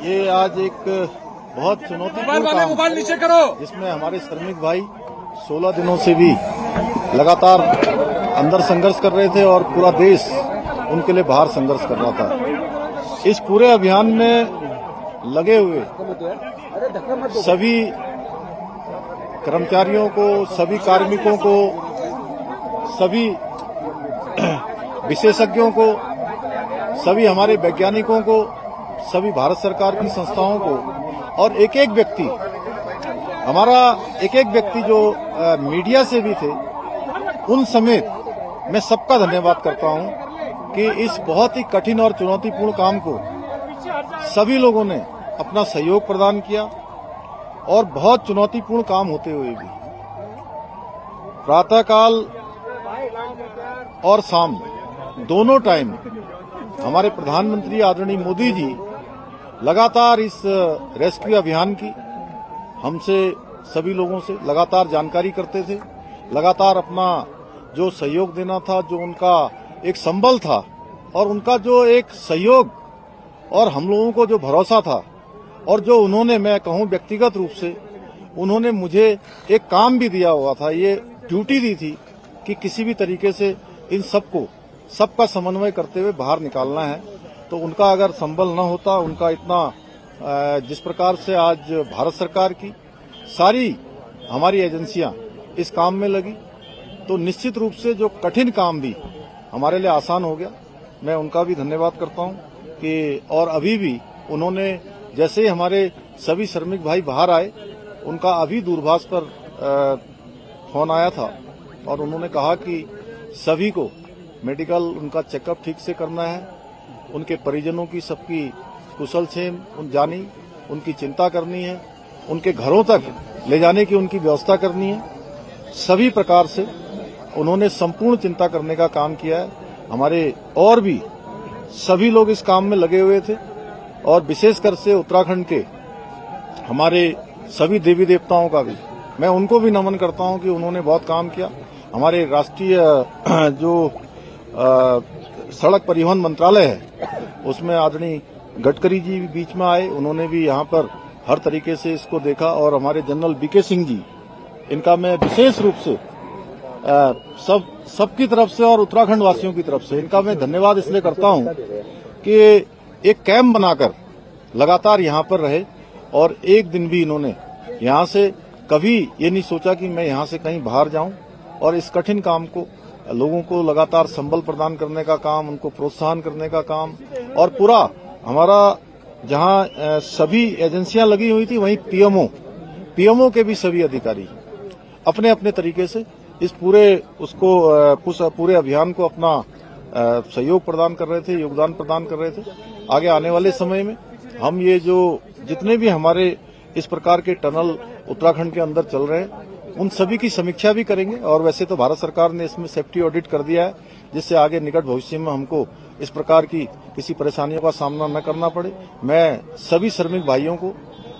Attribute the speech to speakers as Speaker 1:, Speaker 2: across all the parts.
Speaker 1: ये आज एक बहुत चुनौतीपूर्ण काम है, जिसमें हमारे श्रमिक भाई 16 दिनों से भी लगातार अंदर संघर्ष कर रहे थे और पूरा देश उनके लिए बाहर संघर्ष कर रहा था। इस पूरे अभियान में लगे हुए सभी कर्मचारियों को, सभी कार्मिकों को, सभी विशेषज्ञों को, सभी हमारे वैज्ञानिकों को, सभी भारत सरकार की संस्थाओं को और एक एक व्यक्ति, हमारा एक एक व्यक्ति जो मीडिया से भी थे, उन समेत मैं सबका धन्यवाद करता हूं कि इस बहुत ही कठिन और चुनौतीपूर्ण काम को सभी लोगों ने अपना सहयोग प्रदान किया और बहुत चुनौतीपूर्ण काम होते हुए भी प्रातःकाल और शाम दोनों टाइम हमारे प्रधानमंत्री आदरणीय मोदी जी लगातार इस रेस्क्यू अभियान की हमसे सभी लोगों से लगातार जानकारी करते थे, लगातार अपना जो सहयोग देना था, जो उनका एक संबल था और उनका जो एक सहयोग और हम लोगों को जो भरोसा था और जो उन्होंने, मैं कहूं व्यक्तिगत रूप से उन्होंने मुझे एक काम भी दिया हुआ था, ये ड्यूटी दी थी कि किसी भी तरीके से इन सबका समन्वय करते हुए बाहर निकालना है। तो उनका अगर संबल न होता, उनका इतना जिस प्रकार से आज भारत सरकार की सारी हमारी एजेंसियां इस काम में लगी, तो निश्चित रूप से जो कठिन काम भी हमारे लिए आसान हो गया। मैं उनका भी धन्यवाद करता हूं कि और अभी भी उन्होंने, जैसे ही हमारे सभी श्रमिक भाई बाहर आए, उनका अभी दूरभाष पर फोन आया था और उन्होंने कहा कि सभी को मेडिकल उनका चेकअप ठीक से करना है, उनके परिजनों की सबकी कुशल क्षेम जानी, उनकी चिंता करनी है, उनके घरों तक ले जाने की उनकी व्यवस्था करनी है। सभी प्रकार से उन्होंने संपूर्ण चिंता करने का काम किया है। हमारे और भी सभी लोग इस काम में लगे हुए थे और विशेषकर से उत्तराखंड के हमारे सभी देवी देवताओं का भी मैं उनको भी नमन करता हूं कि उन्होंने बहुत काम किया। हमारे राष्ट्रीय जो सड़क परिवहन मंत्रालय है, उसमें आदरणीय गडकरी जी बीच में आए, उन्होंने भी यहां पर हर तरीके से इसको देखा और हमारे जनरल बीके सिंह जी, इनका मैं विशेष रूप से सबकी तरफ से और उत्तराखंड वासियों की तरफ से इनका मैं धन्यवाद इसलिए करता हूं कि एक कैंप बनाकर लगातार यहां पर रहे और एक दिन भी इन्होंने यहां से कभी ये नहीं सोचा कि मैं यहां से कहीं बाहर जाऊं और इस कठिन काम को, लोगों को लगातार संबल प्रदान करने का काम, उनको प्रोत्साहन करने का काम और पूरा हमारा जहां सभी एजेंसियां लगी हुई थी, वहीं पीएमओ के भी सभी अधिकारी अपने अपने तरीके से इस पूरे अभियान को अपना सहयोग प्रदान कर रहे थे, योगदान प्रदान कर रहे थे। आगे आने वाले समय में हम ये जो जितने भी हमारे इस प्रकार के टनल उत्तराखंड के अंदर चल रहे हैं, उन सभी की समीक्षा भी करेंगे और वैसे तो भारत सरकार ने इसमें सेफ्टी ऑडिट कर दिया है, जिससे आगे निकट भविष्य में हमको इस प्रकार की किसी परेशानियों का सामना न करना पड़े। मैं सभी श्रमिक भाइयों को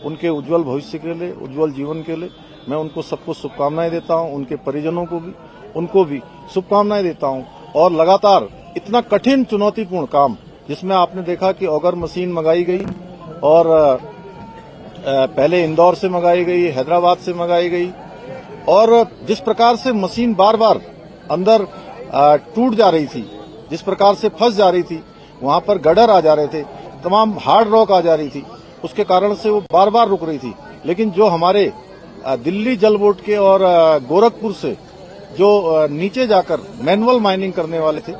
Speaker 1: उनके उज्जवल भविष्य के लिए, उज्जवल जीवन के लिए मैं उनको सबको शुभकामनाएं देता हूं, उनके परिजनों को भी, उनको भी शुभकामनाएं देता हूं। और लगातार इतना कठिन चुनौतीपूर्ण काम, जिसमें आपने देखा कि ऑगर मशीन मंगाई गई और पहले इंदौर से मंगाई गई, हैदराबाद से मंगाई गई और जिस प्रकार से मशीन बार बार अंदर टूट जा रही थी, जिस प्रकार से फंस जा रही थी, वहां पर गड्ढर आ जा रहे थे, तमाम हार्ड रॉक आ जा रही थी, उसके कारण से वो बार बार रुक रही थी। लेकिन जो हमारे दिल्ली जल बोर्ड के और गोरखपुर से जो नीचे जाकर मैनुअल माइनिंग करने वाले थे,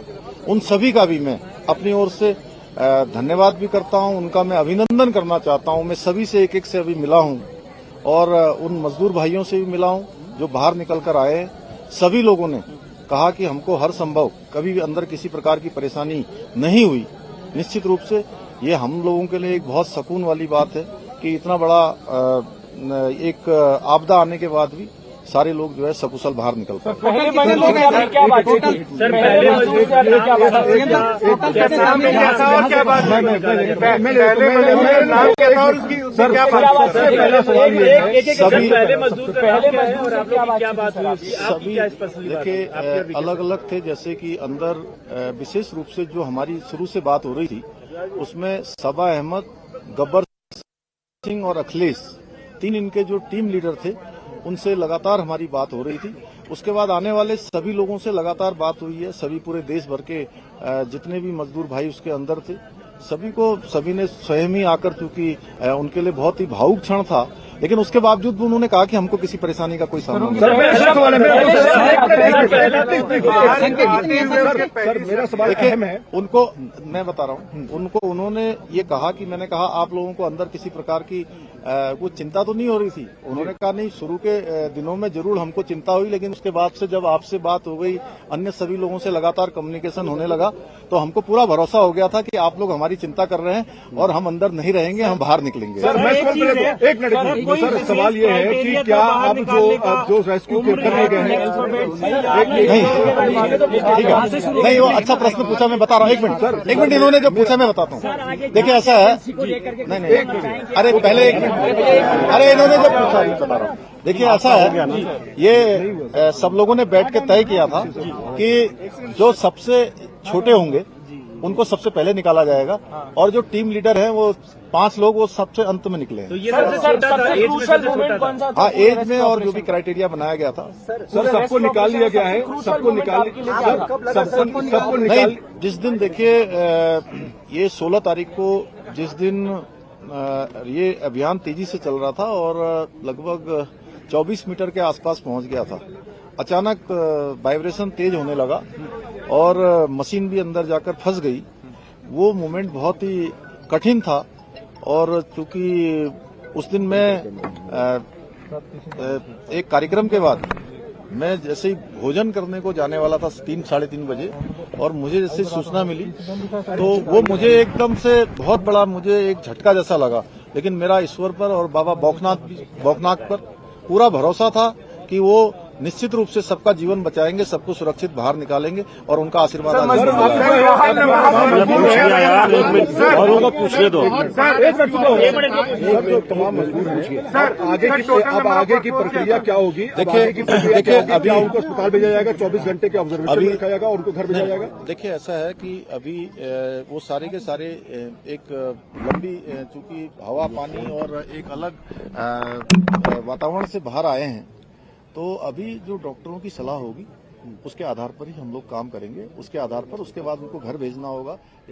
Speaker 1: उन सभी का भी मैं अपनी ओर से धन्यवाद भी करता हूं, उनका मैं अभिनंदन करना चाहता हूं। मैं सभी से एक एक से अभी मिला हूं और उन मजदूर भाइयों से भी मिला हूं जो बाहर निकल कर आए हैं। सभी लोगों ने कहा कि हमको हर संभव, कभी भी अंदर किसी प्रकार की परेशानी नहीं हुई। निश्चित रूप से ये हम लोगों के लिए एक बहुत सुकून वाली बात है कि इतना बड़ा एक आपदा आने के बाद भी सारे लोग जो है सकुशल बाहर निकल पाए।
Speaker 2: पहले लोग क्या बात थी सर? पहले मजदूर से आपने क्या बात की?
Speaker 1: सभी देखिए अलग अलग थे, जैसे कि अंदर विशेष रूप से जो हमारी शुरू से बात हो रही थी उसमें सबा अहमद, गब्बर सिंह और अखिलेश, 3 इनके जो टीम लीडर थे उनसे लगातार हमारी बात हो रही थी। उसके बाद आने वाले सभी लोगों से लगातार बात हुई है। सभी पूरे देश भर के जितने भी मजदूर भाई उसके अंदर थे, सभी ने स्वयं ही आकर, चूंकि उनके लिए बहुत ही भावुक क्षण था, लेकिन उसके बावजूद भी उन्होंने कहा कि हमको किसी परेशानी का कोई सामना नहीं। देखिए, उनको मैं बता रहा हूँ, उनको उन्होंने ये कहा कि मैंने कहा आप लोगों को अंदर किसी प्रकार की वो चिंता तो नहीं हो रही थी। उन्होंने कहा नहीं, शुरू के दिनों में जरूर हमको चिंता हुई, लेकिन उसके बाद से जब आपसे बात हो गई, अन्य सभी लोगों से लगातार कम्युनिकेशन होने लगा, तो हमको पूरा भरोसा हो गया था कि आप लोग हमारी चिंता कर रहे हैं और हम अंदर नहीं रहेंगे, हम बाहर निकलेंगे।
Speaker 3: एक मिनट सर, सवाल ये है कि क्या आप जो रेस्क्यू करने गए हैं,
Speaker 1: नहीं, वो अच्छा प्रश्न पूछा, मैं बता रहा हूँ। एक मिनट, इन्होंने जो पूछा मैं बताता हूँ। देखिए ऐसा है, नहीं, अरे पहले एक मिनट, अरे इन्होंने जो पूछा मैं बता रहा हूँ। देखिए ऐसा है, ये सब लोगों ने बैठ के तय किया था कि जो सबसे छोटे होंगे उनको सबसे पहले निकाला जाएगा, और जो टीम लीडर हैं वो 5 लोग वो सबसे अंत में निकले हैं।
Speaker 2: तो ये सबसे क्रूशल मोमेंट कौन सा था?
Speaker 1: हाँ, एज में और जो भी क्राइटेरिया बनाया गया था।
Speaker 3: सर सबको निकाल लिया गया है, सबको निकाल
Speaker 1: नहीं, जिस दिन देखिए ये 16 तारीख को जिस दिन ये अभियान तेजी से चल रहा था और लगभग 24 मीटर के आसपास पहुंच गया था, अचानक वाइब्रेशन तेज होने लगा और मशीन भी अंदर जाकर फंस गई। वो मोमेंट बहुत ही कठिन था, और चूंकि उस दिन मैं एक कार्यक्रम के बाद मैं जैसे ही भोजन करने को जाने वाला था 3-3:30 बजे, और मुझे जैसे सूचना मिली तो वो मुझे एकदम से बहुत बड़ा मुझे एक झटका जैसा लगा। लेकिन मेरा ईश्वर पर और बाबा बौखनाथ पर पूरा भरोसा था कि वो निश्चित रूप से सबका जीवन बचाएंगे, सबको सुरक्षित बाहर निकालेंगे, और उनका आशीर्वाद
Speaker 3: पूछने दो। तमाम मजबूर हैं, अब आगे की प्रक्रिया क्या होगी? देखिए अभी उनको अस्पताल भेजा जाएगा, 24 घंटे के ऑब्जर्वेशन में रखा जाएगा और उनको घर भेजा जाएगा।
Speaker 1: देखिए ऐसा है कि अभी वो सारे के सारे एक लंबी, चूंकि हवा पानी और एक अलग वातावरण से बाहर आए हैं, तो अभी जो डॉक्टरों की सलाह होगी उसके आधार पर ही हम लोग काम करेंगे। उसके आधार पर उसके बाद उनको घर भेजना होगा।